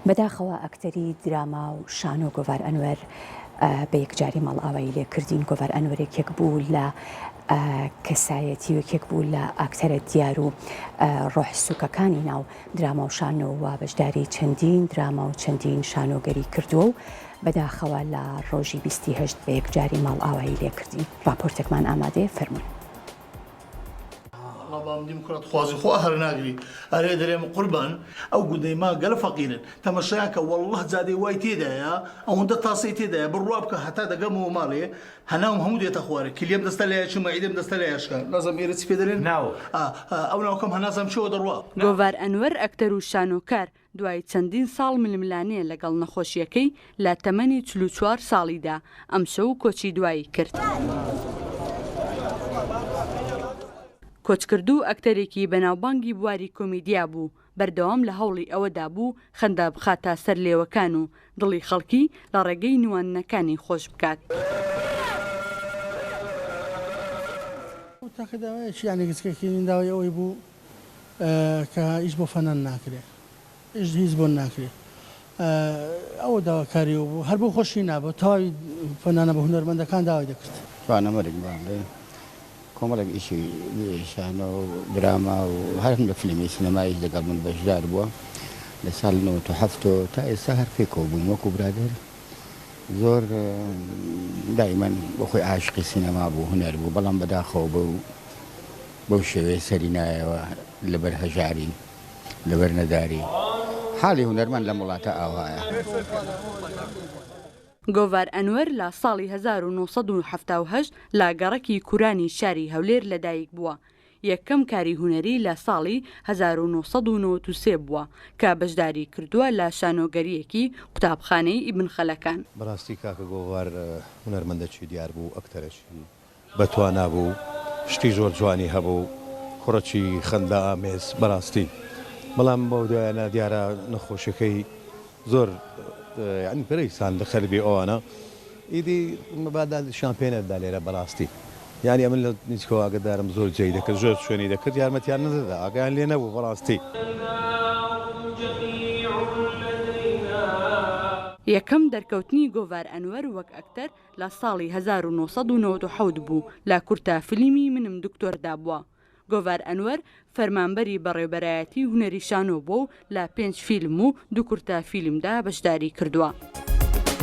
بەداخەوە ئەکتەری دراما و شانۆ گۆڤار ئەنوەر بە یەکجاری ماڵئاوایی لێکردین. گۆڤار ئەنوەرێکێک بوو لە کەسایەتی وەکێک بوو لە ئاکتەرە دیار و ڕۆح سوکەکانی ناو دراما و شانۆوە بەشداری چەندین دراما و چەندین شانۆگەری کردووە و بەداخەوە لە ڕۆژی 28 بە یەکجاری ماڵئاوایی لێکردین. راپۆرتێکمان ئامادەیە، فەرمووی. بام دیموکرات خوازی خو هەر ناگری ئەرێ دەرێمە قوربان ئەو گوندەیما گەلە فەقیرن تەمەشایان کە وەڵڵه زادەی وای تێدایە ئەوەندە تاسەی تێدایە بڕوا بکە هەتا دەگەمەوە ماڵێ هەناوم هەموو دێتە خوارە کلیێم دەستە لایە چ مەعیدەم دەستە لایەشکە نازەم ئێرە چی پێ دەرێن ئەو ناوکەم هەنازەم چەوە دەڕوا. گۆڤار ئەنوەر ئەکتەر و شانۆکار دوای چەندین ساڵ ململانەیە لەگەڵ نەخۆشیەکەی لە تەمەنی 44 ساڵیدا ئەم شەو کۆچی دوایی کرد. کۆچکردوو ئەکتەرێکی بەناوبانگی بواری کۆمیدیا بوو، بەردەوام لە هەوڵی ئەوەدا بوو خەندا بخاتە سەر لێوەکان و دڵی خەڵکی لە ڕێگەی نوێنەکانی خۆش بکات. تاقیداوایەکی یانێکچکێکی داوای ئەوەی بوو کە هیچ بۆ فەنان ناکرێ، هیچ بۆ ناکرێ. ئەوە داواکاری و بوو هەر بۆ خۆشی نابوو تاوای فەنانە بە هونەرمەندەکان داوای دەکرد. توانەمەرێک باڵێ کۆمەڵێک ئیشی شانۆ و دراما و هەر لە فیلمی سینەمایش لەگەڵ من بەشدار بووە لە ساڵ 1970 تا ئێستا هەر پێکەوە بووین وەکو برادر. زۆر دایمەن بۆ خۆی عاشقی سینەما بوو، هونەر بوو، بەڵام بەداخەوە بەو شێوەیە سەری نایەوە لەبەر هەژاری لەبەر نەداری. حاڵی هونەرمەند لە وڵاتە ئاوایە. گۆڤار ئەنوەر لە ساڵی 1970 لە گەڕەکی کورانی شاری هەولێر لەدایک بووە. یەکەم کاری هونەری لە ساڵی 1993 بووە کە بەشداری کردووە لە شانۆگەریەکی قوتابخانەی ئیبن خەلەکان. بەڕاستی کاکە گۆڤار هونەرمەندێکی دیار بوو، ئەکتەرێکی بەتوانا بوو، شتی زۆر جوانی هەبوو، کوڕەکی خەندا ئامێز بەڕاستی. بەڵام بەو دوایانە دیارە نەخۆشیەکەی زۆر ینی پرەیسان لە خەربی ئەوانە ئیدی مەبادا شامپێنەتدا لێرە بەڕاستی. یانی ئەمن لە نیچکەوە ئاگدارم زۆر جێی دەکرد، زۆر شوێنی دەکرد، یارمەتیان نەدەدا، ئاگیان لێ نەبوو بەڕاستی. یەکەم دەرکەوتنی گۆڤار ئەنوەر وەک ئەکتەر لە ساڵی 1997 بوو لە کورتە فیلمی منم دکتۆردا بووە. گۆڤار ئەنوەر فەرمانبەری بەڕێوەبەرایەتی هونەری شانۆ بوو و لە 5 فیلم و 2 کورتە فیلمدا بەشداری کردووە.